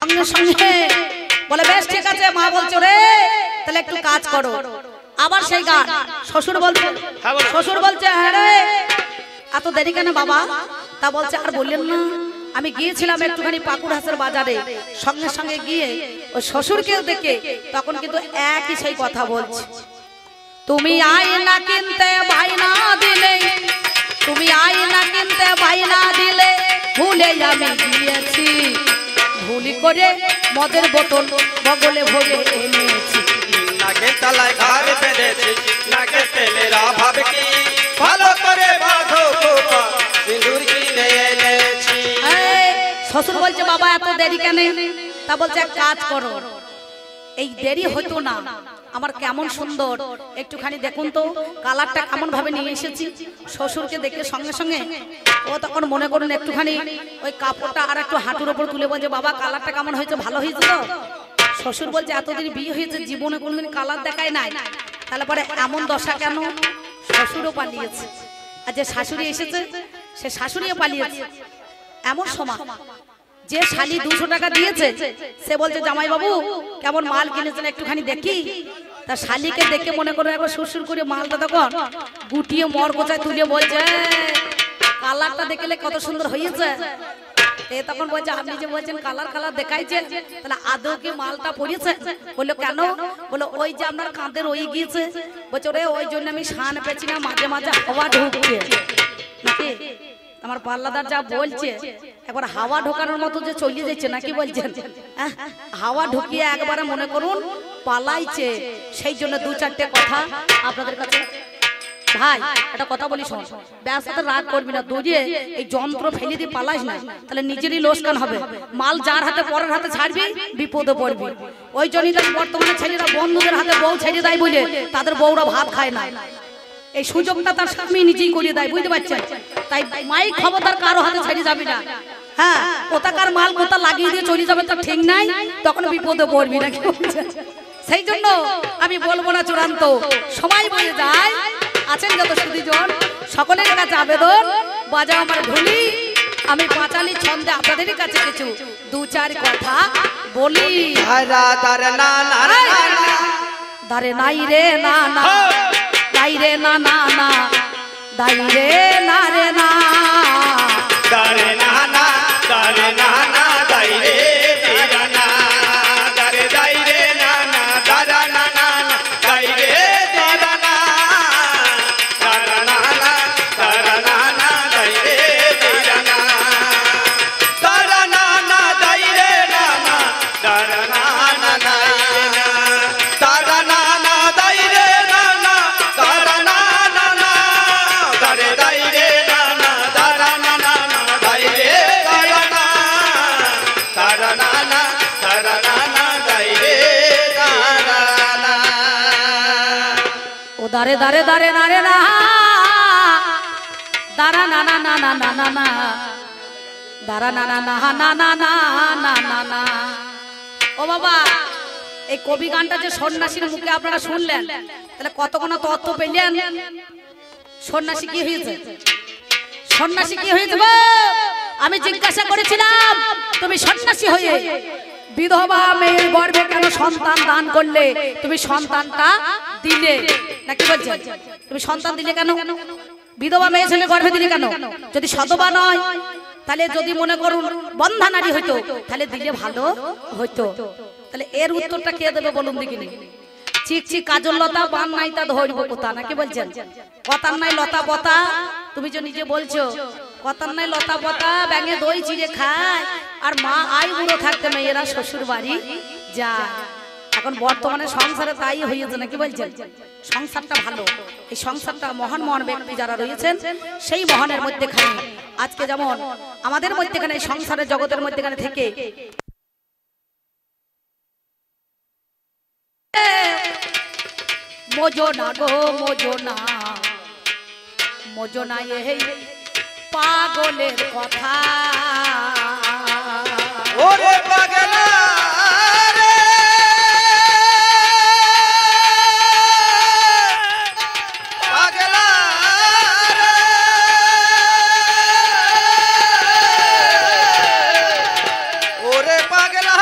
সঙ্গে সঙ্গে বলে বেশ ঠিক আছে। মা বলছে রে তাহলে একটু কাজ করো। আবার সেই গান শ্বশুর বলছে, শ্বশুর বলছে হ্যাঁ রে এত দেরি কেন বাবা? তা বলছে আর বললেন না, আমি গিয়েছিলাম একটুখানি পাকুড়হাসের বাজারে, সঙ্গে সঙ্গে গিয়ে ওই শ্বশুরকে দেখে তখন কিন্তু একই সেই কথা বলছে, তুমি আয়না কিনতে ভাইনা দিলে, তুমি আয়না কিনতে ভাইনা দিলে, ভুলে আমি গিয়েছি, ভুলি করে মদের বোতল বগলে ভরে এনেছি, নাকে তলায় ঘর বেঁধেছি, নাকে তেলের অভাব কি, ভালো করে বাঁধো খোপা, সিঁদুর কিনে এনেছি। শ্বশুর বলছে বাবা এত দেরি কেন? তা বলছে এক কাজ করো, এই দেরি হতো না, আমার কেমন সুন্দর একটুখানি দেখুন তো কালারটা কেমন ভাবে নিয়ে এসেছি। শ্বশুরকে দেখে সঙ্গে সঙ্গে ও তখন মনে করুন একটুখানি ওই কাপড়টা আর একটু হাঁটুর ওপর তুলে বলছে বাবা কালারটা কেমন হয়েছে, ভালো হয়েছে তো? শ্বশুর বলছে এতদিন বিয়ে হয়েছে জীবনে কোনোদিন কালার দেখায় নাই, তাহলে পরে এমন দশা কেন? শ্বশুরও পালিয়েছে, আর যে শাশুড়ি এসেছে সে শাশুড়িও পালিয়েছে। এমন সময় যে শালি 200 টাকা দিয়েছে সে বলছে জামাই বাবু কেমন মাল কিনেছেন একটুখানি দেখি। তা শালিকে দেখে মনে করে একবার শ্বশুর করে মালটা তখন গুটিয়ে মর গোছায় তুলে বলছে কালারটা দেখলে কত সুন্দর হয়েছে। এ তখন বলছে আপনি যে বলছেন কালার কালার দেখাইছে, তাহলে আদৌ কি মালটা পড়েছে? বললো কেন? বলো ওই যে আপনার কাঁধে রয়ে গিয়েছে, বলছে ওরে ওই জন্য আমি শান পেছি না, মাঝে মাঝে হাওয়া ঢুকছে নাকি। আমার পাল্লাদার যা বলছে একবার হাওয়া ঢোকানোর মতো যে চলে যাচ্ছে নাকি বলছেন, হাওয়া ঢুকিয়ে একবারে মনে করুন পালাইছে। সেই জন্য 2-4টে কথা আপনাদের কাছে। ভাই একটা কথা বলি শোন, ব্যবসাতে রাগ করবি না, দৌড়িয়ে এই যন্ত্র ফেলে দিয়ে পালাইস না, তাহলে নিজেরই লোকসান হবে। মাল যার হাতে পরের হাতে ছাড়বি বিপদে পড়বি। ওই জন্যই বর্তমানে ছেলেরা বন্ধুদের হাতে বউ ছেড়ে দেয় বলে তাদের বউরা ভাত খায় না, এই সুযোগটা তার স্বামী নিজেই করিয়ে দেয়, বুঝতে পারছেন? তাই মাই খবরদার কারো হাতে ছেড়ে যাবি না। হ্যাঁ কোথাকার মাল কোথা লাগিয়ে দিয়ে চলে যাবে তার ঠিক নাই, তখন বিপদে পড়বি না। সেই জন্য আমি বলবো না চূড়ান্ত, সবাই বলে যায় আছেন যত সুধীজন সকলের কাছে আবেদন বাজাও আমার ঢুলি, আমি পাঁচালি ছন্দে আপনাদের কাছে কিছু 2-4 কথা বলি। দারে নাই রে না না, দাই রে না না না, দাই রে না রে না, দারে না না, দারে না না, দাই রে দিরা না, দারে দাই রে না না, দারা না না, দাই রে দিরা না, দারা না না, দারা না না, দাই রে দিরা না, দারা না না, দাই রে না না, দারা না না, দারা না না, দাই রে না না, দারা না না, দারে দাই রে না না, দারা না না, দাই রে দারা না, দারা না না, দারা না না, দাই রে দারা না। ও দারে দারে দারে না রে না, দারা না না না না না না না, দারা না না না না না না না না না। ও বাবা এই কবি গানটা যে সন্ন্যাসীর মুখে আপনারা শুনলেন, তাহলে কতক্ষণ তত্ত্ব পেলেন। সন্ন্যাসী কি হয়েছে? সন্ন্যাসী কি হয়েছে? আমি জিজ্ঞাসা করেছিলাম তুমি সন্ন্যাসী হয়ে বিধবা মেয়ের গর্ভে কেন সন্তান দান করলে? তুমি সন্তানটা দিলে নাকি বলছেন? তুমি সন্তান দিলে কেন? বিধবা মেয়ে ছেলে গর্ভে দিলে কেন? যদি সধবা নয় তাহলে যদি মনে করুন বন্ধা নারী হইতো তাহলে দিলে ভালো হইতো। তাহলে এর উত্তরটা কে দেবে বলুন দেখিনি? চিক চিক কাজল লতা বান নাই তা ধরবো কোথা নাকি বলছেন? কথার নাই লতা পতা, তুমি যে নিজে বলছো কথার নাই লতা পতা, ব্যাঙে দই চিড়ে খায় আর মা আই বুড়ো থাকতে মেয়েরা শ্বশুর বাড়ি যায়। এখন বর্তমানে সংসারে তাই হয়েছে নাকি বলছেন? সংসারটা ভালো, এই সংসারটা মহান মহান ব্যক্তি যারা রয়েছেন সেই মহানের মধ্যেখানে আজকে যেমন আমাদের মধ্যেখানে এই সংসারের জগতের মধ্যেখানে থেকে মোজনা গো মোজনা, মোজনা এই পাগলের কথা। ওরে পাগলা রে, পাগলা রে, ওরে পাগলা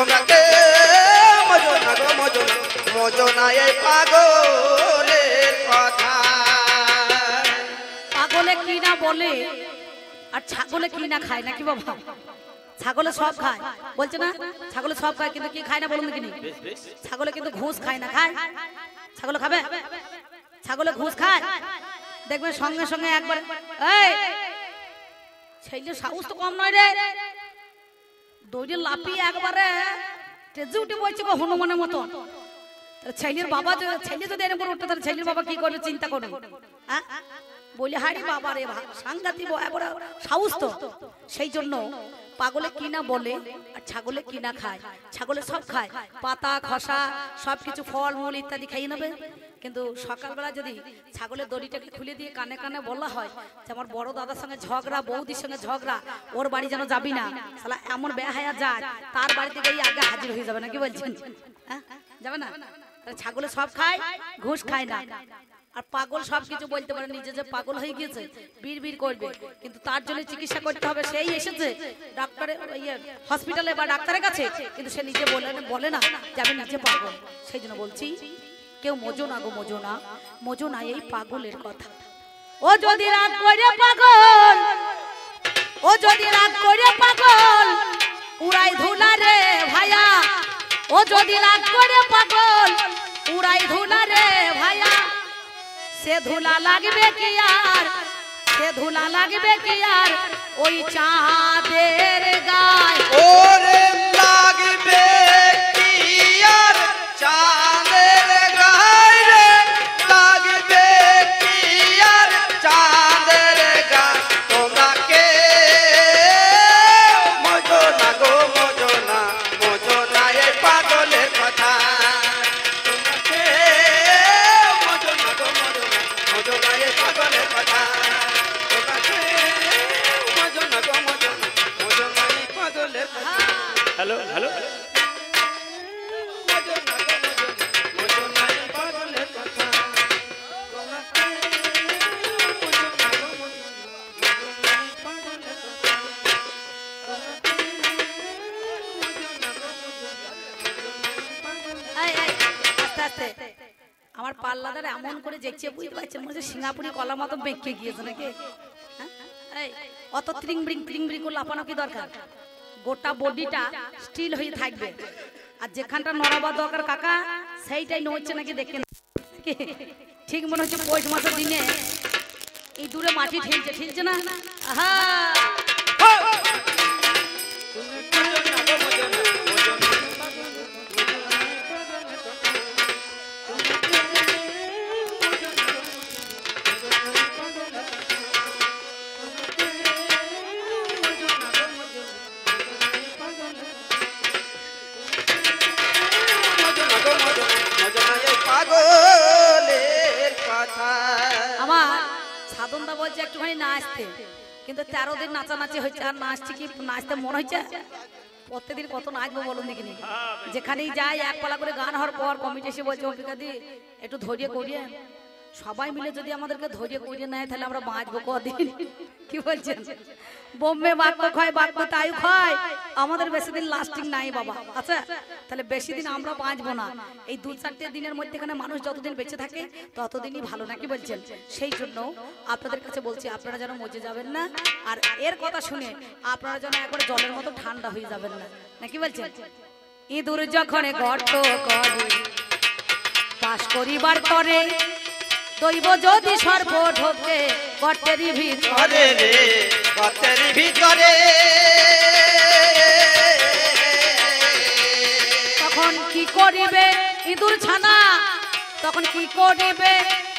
তোমরা কে মজনা গো মজনা মজনা এই পাগলের কথা পাগলে কি না বলে আর ছাগলে কি না খায় নাকি বাবা? ছাগলে সব খায় বলছে না, ছাগলে সব খায় কিন্তু কি খায় না বলুন দেখিনি? ছাগলে কিন্তু ঘুষ খায় না, খায়? ছাগলে খাবে? ছাগলে ঘুষ খায়? দেখবেন সঙ্গে সঙ্গে একবার এই ছেলে সাহস তো কম নয় রে, দৌড়ে লাফিয়ে একবারে তেজে উঠে বলছে গো হনুমানের মতন। ছেলের বাবা ছেলে যদি এরকম করে উঠতে তাহলে ছেলের বাবা কি করবে চিন্তা করবে? হ্যাঁ বলে হারি বাবা রে সাংঘাতিক সাহস তো। সেই জন্য পাগলে কি না বলে আর ছাগলে কি না খায়। ছাগলে সব খায়, পাতা খসা সবকিছু ফল মূল ইত্যাদি খাইয়ে নেবে। কিন্তু সকালবেলা যদি ছাগলের দড়িটাকে খুলে দিয়ে কানে কানে বলা হয় যে আমার বড় দাদার সঙ্গে ঝগড়া, বৌদির সঙ্গে ঝগড়া, ওর বাড়ি যেন যাবি না, শালা এমন বেহায়া যায় তার বাড়িতে গিয়ে আগে হাজির হয়ে যাবে না, কি বলছেন? হ্যাঁ যাবে না? ছাগলে সব খায়, ঘুষ খায় না। আর পাগল সবকিছু বলতে পারে, নিজে যে পাগল হয়ে গিয়েছে বিড় করবে, কিন্তু তার জন্য চিকিৎসা করতে হবে। সেই এসেছে ডাক্তারের হসপিটালে বা ডাক্তারের কাছে, কিন্তু সে নিজে বলে না যে আমি নিজে পাগল। সেই জন্য বলছি কেউ মজো না গো মজো না, মজো না এই পাগলের কথা। ও যদি রাগ করে পাগল, ও যদি রাগ করে পাগল উড়াই ধুলা রে ভাইয়া, ও যদি রাগ করে পাগল উড়াই ধুলা রে ভাইয়া, সে ধুলা লাগবে কি আর, সে ধুলা লাগবে কি আর ওই চাঁদের গায়। ওরে লাগবে কি আর চাঁদের গায় রে, লাগবে কি আর চাঁদের গায়। তোমরা কে মজনা গো মজনা মজনা এই পাগলের কথা। তোমরা কে মজনা গো মজনা মজনা এই পাগলের কথা। তোমরা কে মজনা গো মজনা মজনা এই পাগলের কথা। হ্যালো হ্যালো আমার পাল্লাদার এমন করে দেখছে বুঝতে পারছেন মনে হচ্ছে সিঙ্গাপুরি কলা মতো বেঁকে গিয়েছে নাকি? অত ত্রিং ব্রিং করে লাফানো কি দরকার? গোটা বডিটা স্টিল হয়ে থাকবে, আর যেখানটা নড়াবার দরকার কাকা সেইটাই নড়ছে নাকি দেখেন। ঠিক মনে হচ্ছে পৌষ মাসের দিনে এই দূরে মাটি ঠিলছে না। আহা সাধনদা বলছে একটুখানি নাচতে, কিন্তু 13 দিন নাচানাচি হয়েছে আর নাচছি কি নাচতে মন হয়েছে? প্রত্যেকদিন কত নাচবো বলুন দেখিনি? যেখানেই যাই এক পালা করে গান হওয়ার পর কমিটি এসে বলছে অম্বিকাদি একটু ধৈর্য করিয়ে, সবাই মিলে যদি আমাদেরকে ধৈর্য করিয়ে নেয় তাহলে আমরা বাঁচবো কদিন, কি বলছেন? বোম্বে বাক্য খায় বাক্য তাই খায়, আমাদের বেশি দিন লাস্টিং নাই বাবা। আচ্ছা তাহলে বেশি দিন আমরা বাঁচবো না, এই 2-4 দিনের মধ্যেখানে মানুষ যতদিন বেঁচে থাকে ততদিনই ভালো, নাকি বলছেন? সেই জন্য আপনাদের কাছে বলছি আপনারা যেন মজে যাবেন না, আর এর কথা শুনে আপনারা যেন একবার জলের মতো ঠান্ডা হয়ে যাবেন না, নাকি বলছেন? ইঁদুর যখন গর্ত করে পাশ করিবার করে, দৈব যদি সর্ব ঢোকে গর্তের ভিতরে রে, গর্তের ভিতরে তখন কি করিবে ইঁদুর ছানা, তখন কি করিবে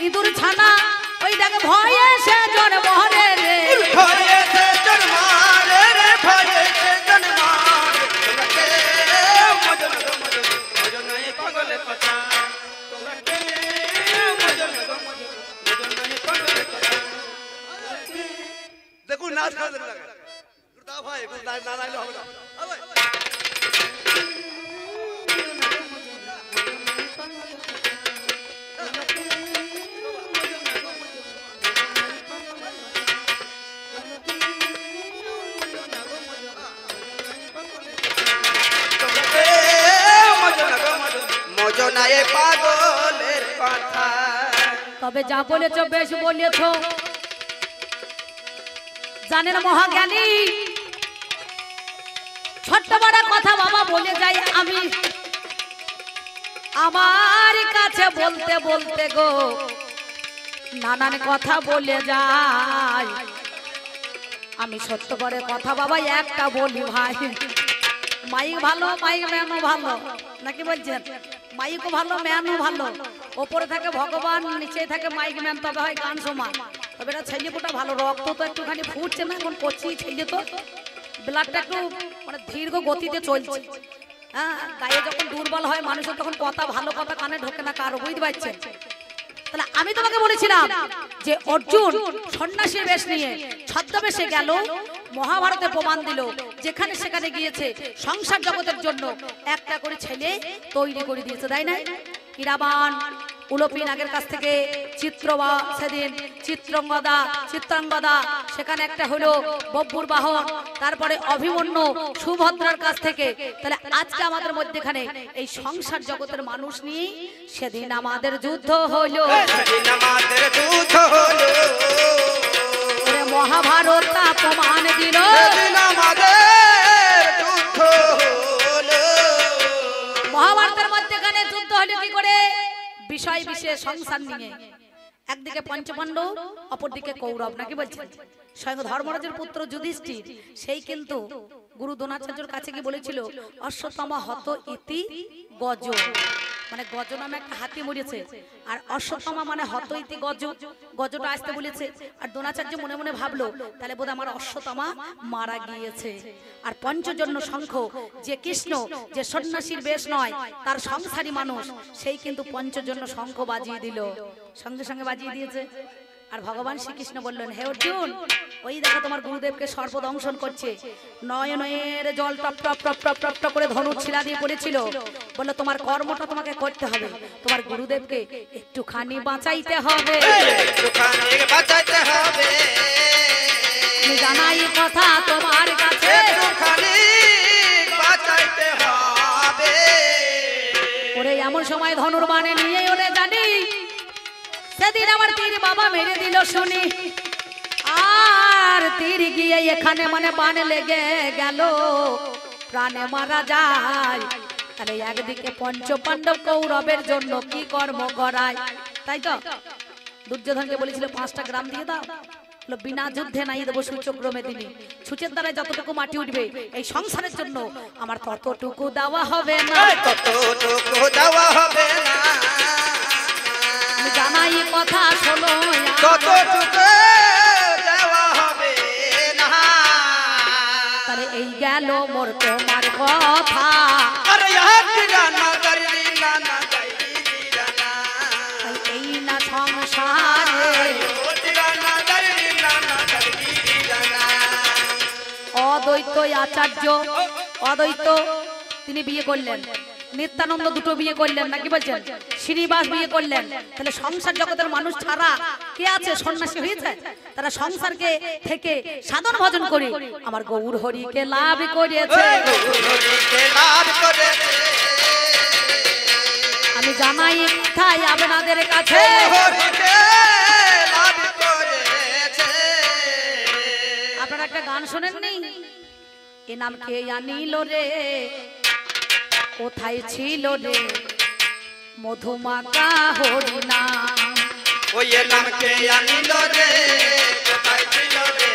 ইঁদুর ছানা? ওই দেখে ভয়ে সে জন্মরে রে, ভয়ে সে জন্মারে রে, ভয়ে সে জন্মারে। তোমরা কে মজনা গো মজনা মজনা এই পাগলের কথা। তোমরা কে মজনা গো মজনা মজনা এই পাগলের কথা। দেখুন নাচ করে দেন লাগে গুরুদা ভাই, গুরুদা না নাইলে হবে না। এ পাগলের কথা। তবে যা বলেছ বেশ বলেছ। জানেন মহাজ্ঞানী, ছোট্ট বড় কথা বাবা বলে যাই আমি, আমার কাছে বলতে বলতে গো নানান কথা বলে যাই। আমি সত্য করে কথা বাবা একটা বলি ভাই, মাইক ভালো, মাইক ম্যানও ভালো, নাকি বলছেন? মাইকও ভালো, ম্যানও ভালো। ওপরে থাকে ভগবান, নিচে থাকে মাইক ম্যান, তবে হয় গান সমান। তবে এটা ছেলে কোটা ভালো, রক্ত তো একটুখানি ফুটছে না এখন, করছি ছেলে তো ব্লাডটা একটু মানে দীর্ঘ গতিতে চলছে। হ্যাঁ, গায়ে যখন দুর্বল হয় মানুষের তখন কথা, ভালো কথা কানে ঢোকে না কারো, বুঝতে পারছেন? তাহলে আমি তোমাকে বলেছিলাম যে অর্জুন সন্ন্যাসীর বেশ নিয়ে ছদ্মবেশে গেল, মহাভারতে প্রমাণ দিল, যেখানে সেখানে গিয়েছে সংসার জগতের জন্য একটা করে ছেলে তৈরি করে দিয়েছে, তাই না? ইরাবান উলপি নাগের কাছ থেকে চিত্রবা, সেদিন চিত্রাঙ্গদা, সেখানে একটা হলো বব্বুর বাহন, তারপরে অভিমন্যু সুভদ্রার কাছ থেকে। তাহলে আজকে আমাদের মধ্যেখানে এই সংসার জগতের মানুষ নিয়ে সেদিন আমাদের যুদ্ধ হলো, মহাভারত তা প্রমাণ দিল। মহাভারতের মধ্যেখানে যুদ্ধ হলো কি করে? বিষয় বিশেষ সংসার নিয়ে। একদিকে পঞ্চপাণ্ডব, অপরদিকে কৌরব, নাকি বলছেন? স্বয়ং ধর্মরাজের পুত্র যুধিষ্ঠির সেই কিন্তু গুরু দ্রোণাচার্যের কাছে গিয়ে বলেছিল অশ্বত্থামা হত ইতি গজ, মানে গজ নামে একটা হাতি মরেছে, আর অশ্বত্থামা মানে হত ইতি গজ, গজটা আসতে বলেছে। আর দ্রোণাচার্য মনে মনে ভাবলো তাহলে বোধহয় আমার অশ্বত্থামা মারা গিয়েছে। আর পঞ্চজন্য শঙ্খ, যে কৃষ্ণ যে সন্ন্যাসীর বেশ নয় তার সংসারী মানুষ, সেই কিন্তু পঞ্চজন্য শঙ্খ বাজিয়ে দিল, সঙ্গে সঙ্গে বাজিয়ে দিয়েছে। আর ভগবান শ্রীকৃষ্ণ বললেন, হে অর্জুন, ওই দেখো তোমার গুরুদেবকে সর্প দংশন করছে। নয়নের জল top top top top top top করে ধনুক ছিলা দিয়ে পড়েছিল। বললো তোমার কর্মটা তোমাকে করতে হবে, তোমার গুরুদেবকে একটুখানি বাঁচাইতে হবে, একটুখানি বাঁচাইতে হবে। আমি জানাই কথা তোমার কাছে, একটুখানি বাঁচাইতে হবে। ওরে এমন সময় ধনুর বানে নিয়ে ওরে জানি সেদিন আমার তীর বাবা মেরে দিল শুনি, আর তীর গিয়ে এখানে মানে বানে লেগে গেল, প্রাণে মারা যায়। তাহলে একদিকে পঞ্চপাণ্ডব কৌরবের জন্য কি কর্ম করায়, তাই তো দুর্যোধনকে বলেছিল 5টা গ্রাম দিয়ে দাও, বিনা যুদ্ধে নাই দেবো সূচক্রমে তিনি, সূচের দ্বারা যতটুকু মাটি উঠবে এই সংসারের জন্য আমার ততটুকু দেওয়া হবে না, ততটুকু দেওয়া হবে না। জানাই কথা শোনো, ততটুকু দেওয়া হবে না। তাহলে এই গেল মোর তোমার কথা, আরে রানা গারি নানা গারি রানা, এই না সংসারে রানা গারি নানা গারি রানা। অদ্বৈত আচার্য, অদ্বৈত তিনি বিয়ে করলেন, নিত্যানন্দ দুটো বিয়ে করলেন, নাকি বলছেন? শ্রীনিবাস বিয়ে করলেন। তাহলে সংসার জগতের মানুষ ছাড়া কে আছে সন্ন্যাসী হয়েছে? তারা সংসারকে থেকে সাধন ভজন করে আমার গৌর হরিকে লাভ করেছে। আমি জানাই তাই আপনাদের কাছে, আপনারা একটা গান শোনেননি? এ নাম কে আনিল রে, কোথায় ছিল রে মধুমাকা হরিনাম, ওই নামকে আনিল রে, কোথায় ছিল রে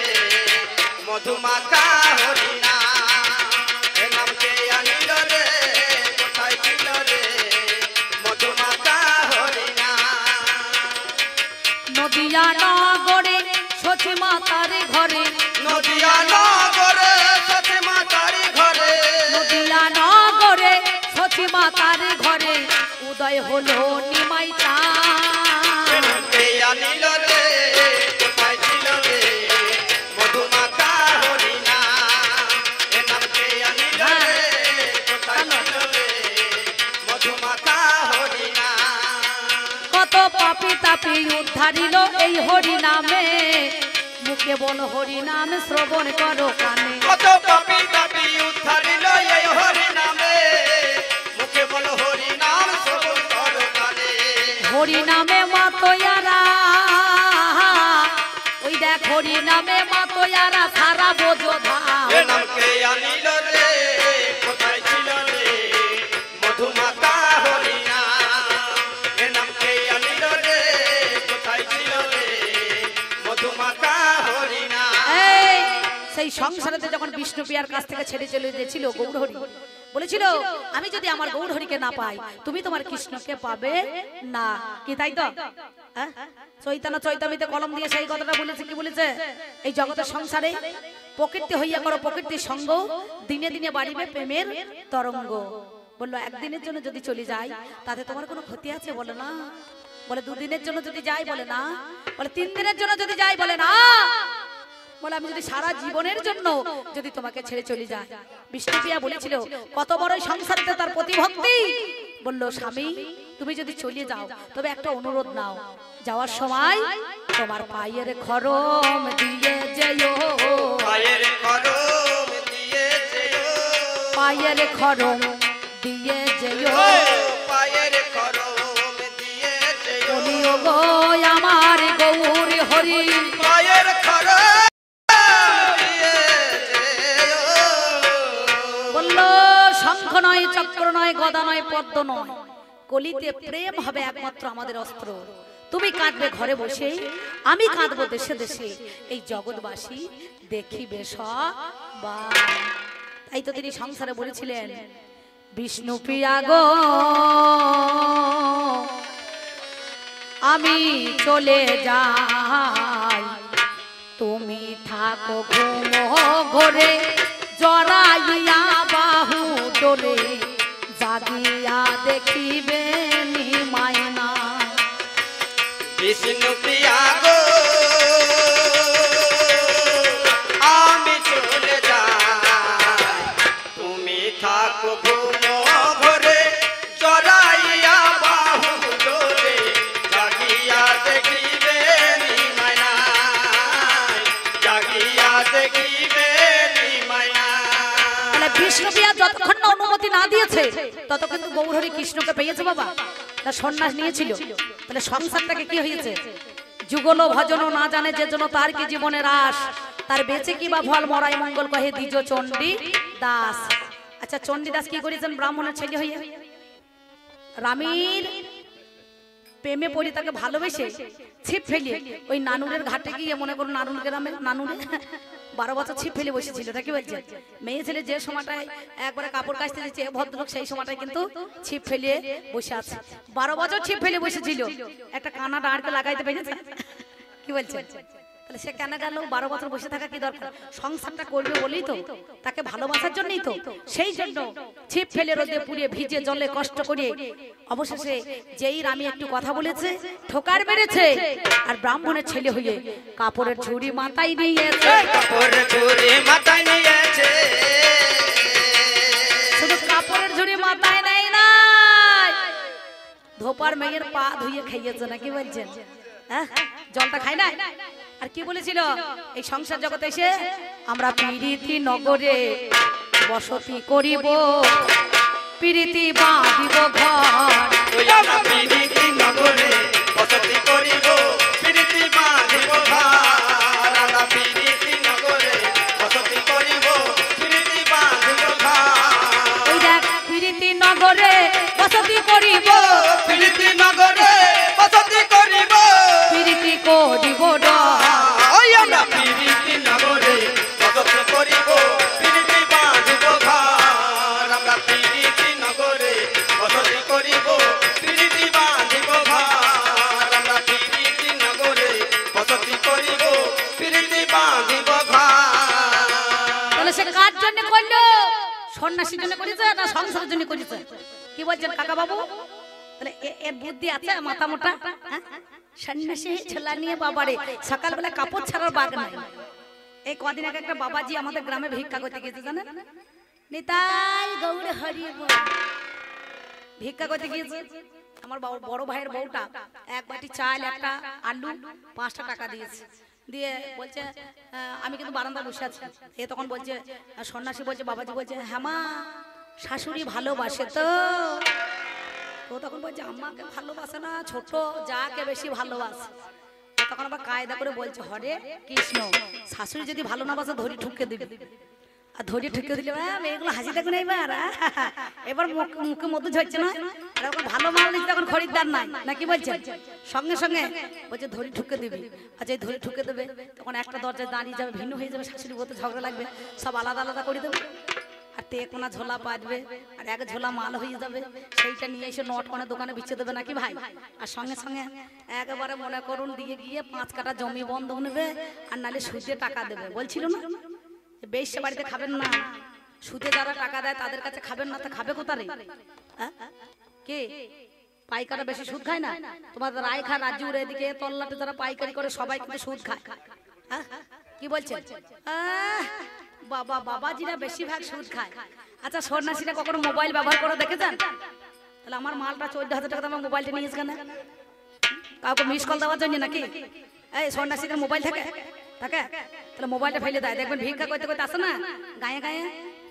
মধুমাকা হরিনাম। এ নামকে আনিল রে, কোথায় ছিল রে মধুমাকা হরিনাম। নদিয়া নগরে সচি মাতার ঘরে, নদিয়া নগরে সচি মাতার ঘরে, নদিয়া নগরে সচি মাতার ঘরে উদয় হলো নিমাই চাঁদ। আনিল রে, কোথায় ছিল রে মধুমাতা হরিনাম। এ নামকে আনিল রে, কোথায় ছিল রে মধুমাতা হরিনাম। কত পাপি তাপি উদ্ধারিল এই হরিনামে, মুখে বল হরিনাম শ্রবণ করো কানে, কত পাপি তাপি উদ্ধারিল এই হরিনামে, মুখে বল হরিনাম শ্রবণ কর হরি নামে মাতোয়ারা, ওই দেখ হরি নামে মাতোয়ারা সারা বোঝোধা। এ নাম কে আনিল রে কোথায় ছিল রে মধুমাতা হরি নাম। এ নাম কে আনিল রে কোথায় ছিল রে মধুমাতা হরি নাম। এই সেই সংসারেতে যখন বিষ্ণুপ্রিয়ার কাছ থেকে ছেড়ে চলে গেছিল গৌরহরি, বলেছিল আমি যদি আমার গৌরহরিকে না পাই তুমি তোমার কৃষ্ণকে পাবে না, কি তাই তো? চৈতন্য চৈতামিতে কলম দিয়ে সেই কথাটা বলেছে। কি বলেছে? এই জগতের সংসারে প্রকৃতি হইয়া করো প্রকৃতির সঙ্গ, দিনে দিনে বাড়িবে প্রেমের তরঙ্গ। বললো একদিনের জন্য যদি চলে যাই তাতে তোমার কোনো ক্ষতি আছে? বলে না। বলে দুদিনের জন্য যদি যাই? বলে না। বলে 3 দিনের জন্য যদি যাই? বলে না। বলে আমি যদি সারা জীবনের জন্য যদি তোমাকে ছেড়ে চলে যাই। বিষ্ণুপ্রিয়া বলেছিল কত বড় সংসারেতে তার প্রতিভক্তি। বললো স্বামী তুমি যদি চলে যাও তবে একটা অনুরোধ নাও, যাওয়ার সময় তোমার পায়ের খরম দিয়ে যেও, পায়ের খরম দিয়ে যেও, পায়ের খরম দিয়ে যেও, পায়ের খরম দিয়ে যেও, বলিও গো আমার গৌর হরি, পায়ের খরম দিয়ে যেও। বললো শঙ্খ নয়, চক্র নয়, গদা নয়, পদ্ম নয়, কলিতে প্রেম হবে একমাত্র আমাদের অস্ত্র। তুমি কাঁদবে ঘরে বসে, আমি কাঁদবো দেশে দেশে, এই জগৎবাসী দেখিবে সবাই। তাই তো তিনি সংসারে বলেছিলেন বিষ্ণুপ্রিয়া গো আমি চলে যাই, তুমি থাকো ঘুমো ঘরে, জড়াইয়া বাহু ডোলে, জাগিয়া দেখিবে মায়না। বিষ্ণুপ্রিয়া গো আমি চলে যাই, তুমি থাকো ঘুমো ঘরে, জড়াইয়া বাহু ডোলে, জাগিয়া দেখিবে মায়া, জাগিয়া দেখিবে মায়া। তাহলে বিষ্ণুপ্রিয়া যতক্ষণ না অনুমতি না দিয়েছে তত কিন্তু গৌরহরি কৃষ্ণকে পেয়েছে বাবা, তার সন্ন্যাস নিয়েছিল। তাহলে সংসারটাকে কি হয়েছে? যুগল ভজন না জানে যে জন্য তার কি জীবনের আশ, তার বেঁচে কি বা ফল, মরাই মঙ্গল কহে দ্বিজ চণ্ডী দাস। আচ্ছা চণ্ডী দাস কি করেছেন? ব্রাহ্মণের ছেলে হইয়া রামের প্রেমে পড়ি তাকে ভালোবেসে ছিপ ফেলিয়ে ওই নানুরের ঘাটে গিয়ে, মনে করুন নানুর গ্রামে নানুরে 12 বছর ছিপ ফেলে বসেছিল। তা কি বলছে? মেয়ে ছেলে যে সময়টায় একবারে কাপড় কাচতে দিচ্ছে ভদ্রলোক সেই সময়টায় কিন্তু ছিপ ফেলিয়ে বসে আছে। 12 বছর ছিপ ফেলে বসেছিল, একটা কানা দাঁড়কে লাগাইতে পেরেছে? কি বলছে? তাহলে সে কেন গেল? 12 বছর বসে থাকা কি দরকার? সংসারটা করবে বলেই তো, তাকে ভালোবাসার জন্যই তো। সেই জন্য ছিপ ফেলে রোদে পুড়িয়ে ভিজে জলে কষ্ট করে অবশেষে যেই রামি একটু কথা বলেছে ঠোকার মেরেছে, আর ব্রাহ্মণের ছেলে হয়ে কাপড়ের ঝুড়ি মাথায় নিয়েছে, কাপড়ের ঝুড়ি মাথায় নিয়েছে, শুধু কাপড়ের ঝুড়ি মাথায় নেয় না, ধোপার মেয়ের পা ধুয়ে খাইয়েছে। না কি বলছেন? হ্যাঁ জলটা খায় না। আর কি বলেছিল? এই সংসার জগতে এসে আমরা প্রীতি নগরে বসতি করিব, প্রীতি বাঁধিব ঘর, ওই আমরা প্রীতি নগরে বসতি করিব, প্রীতি বাঁধিব ঘর, আমরা প্রীতি নগরে বসতি করিব, প্রীতি বাঁধিব ঘর। ওই দেখ প্রীতি নগরে বসতি করিব, প্রীতি নগরে বসতি করিব, প্রীতি করিব ওই আমরা প্রীতি নগরে বসতি করিব, প্রীতি বাঁধিব ঘর, আমরা প্রীতি নগরে বসতি করিব, প্রীতি বাঁধিব ঘর, আমরা প্রীতি নগরে বসতি করিব, প্রীতি বাঁধিব ঘর। তাহলে সে কার জন্য করলো? সন্ন্যাসীর জন্য করেছে না সংসারের জন্য করেছে? কি বলছেন কাকা বাবু? তাহলে এর বুদ্ধি আছে মাথা মোটা? সন্ন্যাসী ছেলা নিয়ে বাবারে সকালবেলা কাপড় ছাড়ার বাগ নাই। এই কদিন আগে একটা বাবাজি আমাদের গ্রামে ভিক্ষা করতে গেছে জানেন, নিতাই গৌর হরি বল। ভিক্ষা করতে গিয়েছে, আমার বড় ভাইয়ের বউটা এক বাটি চাল, একটা আলু, 5টা টাকা দিয়েছে। দিয়ে বলছে আমি কিন্তু বারান্দা বসে আছি। এ তখন বলছে, সন্ন্যাসী বলছে, বাবাজি বলছে, হ্যাঁ মা শাশুড়ি ভালোবাসে তো? তো তখন বলছে আমাকে ভালোবাসে না, ছোট যাকে বেশি ভালোবাসে। তখন আবার কায়দা করে বলছে হরে কৃষ্ণ, শাশুড়ি যদি ভালো না বাসে ধরি ঠুকে দিবে। আর ধরি ঠুকে দিলে এগুলো হাসি দেখুন এবার এবার মুখে মধু ঝরছে না, এখন ভালো মাল নিচ্ছে তখন খরিদ্দার নাই নাকি বলছেন, সঙ্গে সঙ্গে বলছে ধরি ঠুকে দিবি। আচ্ছা এই ধরি ঠুকে দেবে তখন একটা দরজায় দাঁড়িয়ে যাবে, ভিন্ন হয়ে যাবে, শাশুড়ি বলতে ঝগড়া লাগবে, সব আলাদা আলাদা করে দেবে। আর তেকোনা ঝোলা পাতবে আর এক ঝোলা মাল হয়ে যাবে, সেইটা নিয়ে এসে নট কোনা দোকানে বিচ্ছে দেবে নাকি ভাই। আর সঙ্গে সঙ্গে একেবারে মনে করুন দিয়ে গিয়ে 5 কাঠা জমি বন্ধক নেবে আর নালে সুদে টাকা দেবে। বলছিল না বেশ্যা বাড়িতে খাবেন না, সুদে যারা টাকা দেয় তাদের কাছে খাবেন না, তো খাবে কোথায় কে? পাইকাররা বেশি সুদ খায় না? তোমাদের রায়খা রাজুর এদিকে তল্লাটে যারা পাইকারি করে সবাই কিন্তু সুদ খায়। কি বলছেন? বাবা বাবাজিরা বেশিরভাগ সুদ খায়। আচ্ছা সন্ন্যাসীরা কখনো মোবাইল ব্যবহার করে দেখেছেন? তাহলে আমার মালটা 14,000 টাকা দামের মোবাইলটা নিয়েছে কেন? কাউকে মিস কল দেওয়ার জন্য নাকি? এই সন্ন্যাসীদের মোবাইল থাকে থাকে তাহলে মোবাইলটা ফেলে দেয়, দেখবেন ভিক্ষা করতে করতে আসে না গায়ে গায়ে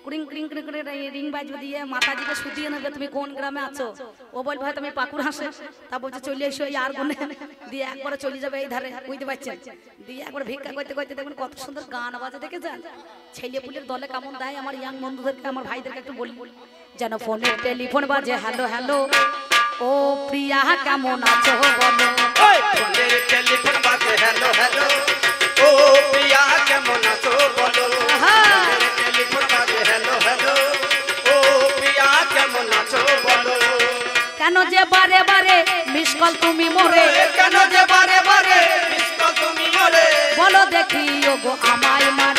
কুড়িং কুড়িং করে রিং বাজু দিয়ে মাতাজিকে শুধিয়ে নেবে তুমি কোন গ্রামে আছো। ও বলবে হয়তো আমি পাকুড় হাসে, তা বলছে চলে এসো এই আর গুনে দিয়ে একবারে চলে যাবে এই ধারে, বুঝতে পারছেন? দিয়ে একবার ভিক্ষা করতে করতে দেখবেন কত সুন্দর গান বাজে, দেখেছেন? ছেলে পুলের দলে কেমন দেয়। আমার ইয়াং বন্ধুদেরকে আমার ভাইদেরকে একটু বলি যেন ফোনে টেলিফোন বাজে হ্যালো হ্যালো ও প্রিয়া কেমন আছো বলো, ফোনের টেলিফোন বাজে হ্যালো হ্যালো ও প্রিয়া কেমন আছো বলো, ফোনের টেলিফোন বাজে হ্যালো হ্যালো ও প্রিয়া কেমন আছো বলো। কেন যে বারে বারে মিস কল তুমি মোরে, কেন যে বারে বারে মিস কল তুমি মোরে, বলো দেখি ওগো আমায় মারে।